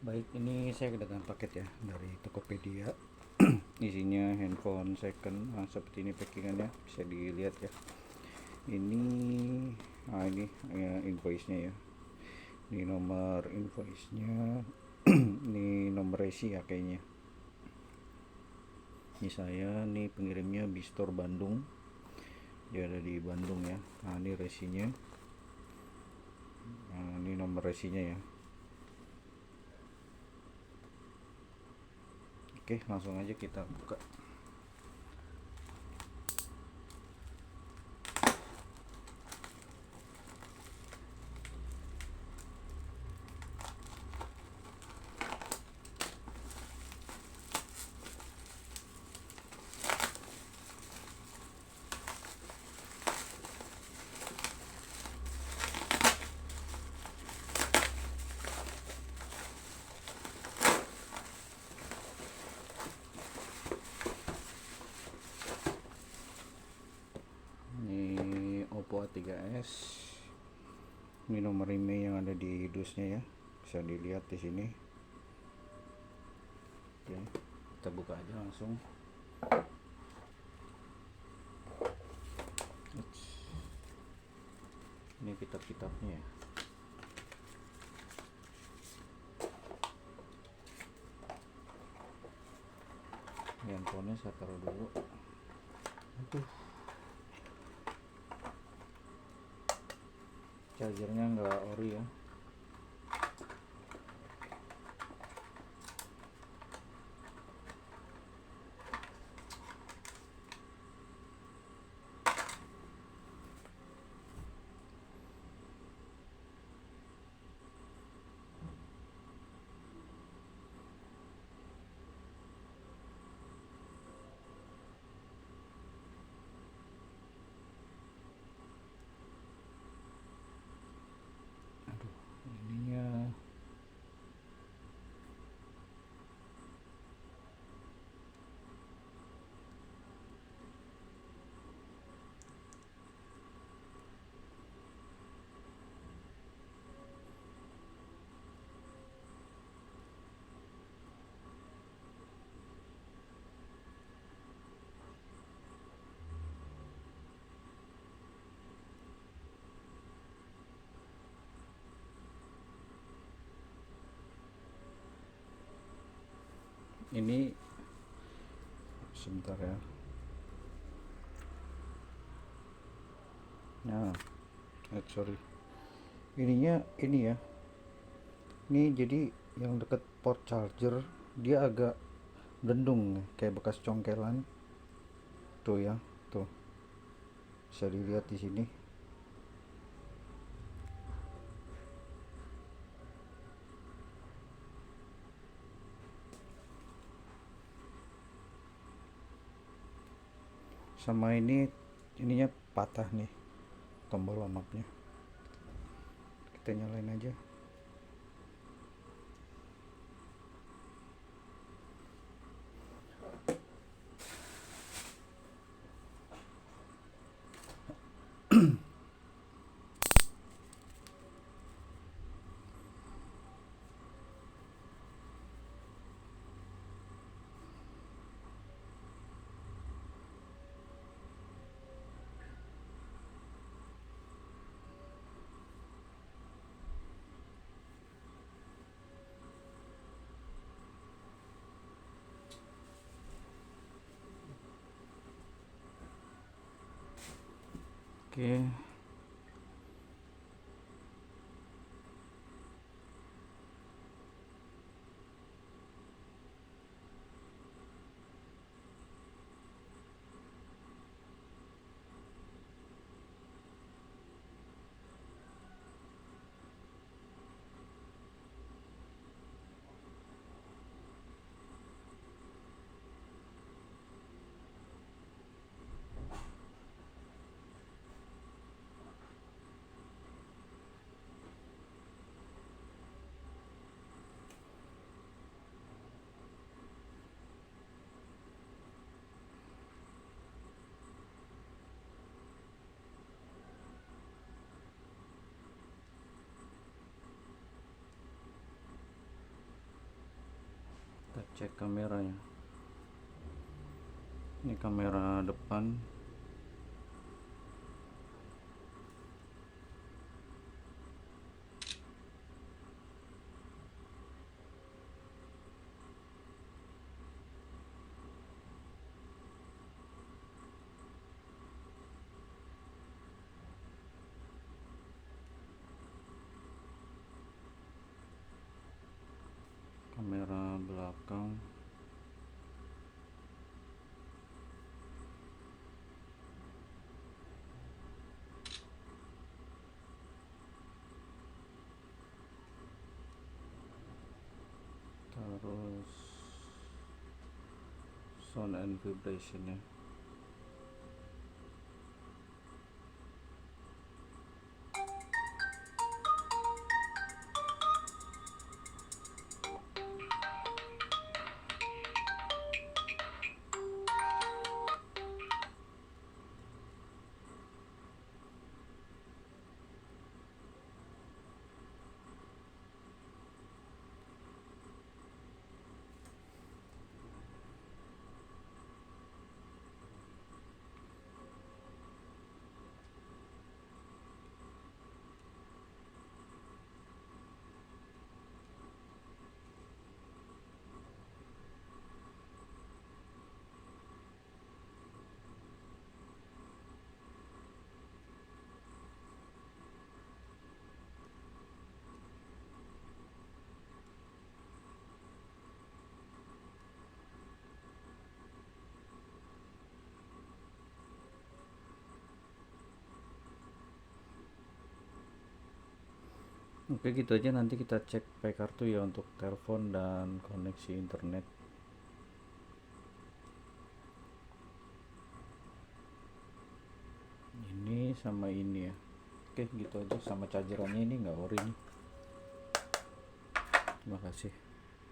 Baik, ini saya kedatangan paket ya dari Tokopedia. Isinya handphone second, seperti ini packingannya, bisa dilihat ya. Ini, ini invoice-nya ya. Ini nomor invoice-nya, ini nomor resi ya kayaknya. Ini saya, nih pengirimnya Bistor Bandung. Dia ada di Bandung ya. Nah, ini resinya. Nah, ini nomor resinya ya. Oke, langsung aja kita buka. Ini Oppo A3s. Ini nomor email yang ada di dusnya ya, bisa dilihat di sini. Oke, kita buka aja langsung. Ini kitab-kitabnya ya. Ini handphonenya saya taruh dulu. Aduh, chargernya nggak ori ya. Aduh, ininya. Ini sebentar ya. Nah, sorry. Ininya ini ya. Ini jadi yang deket port charger dia agak bendung kayak bekas congkelan. Tuh ya, tuh. Bisa dilihat di sini. Sama ininya patah nih tombol on off-nya. Kita nyalain aja. Oke. cek kameranya. Ini kamera depan, kamera belakang, terus sound and vibration ya. Oke, gitu aja. Nanti kita cek pakai kartu ya untuk telepon dan koneksi internet. Ini sama ini ya. Oke, gitu aja. Sama chargerannya ini nggak ori nih. Terima kasih.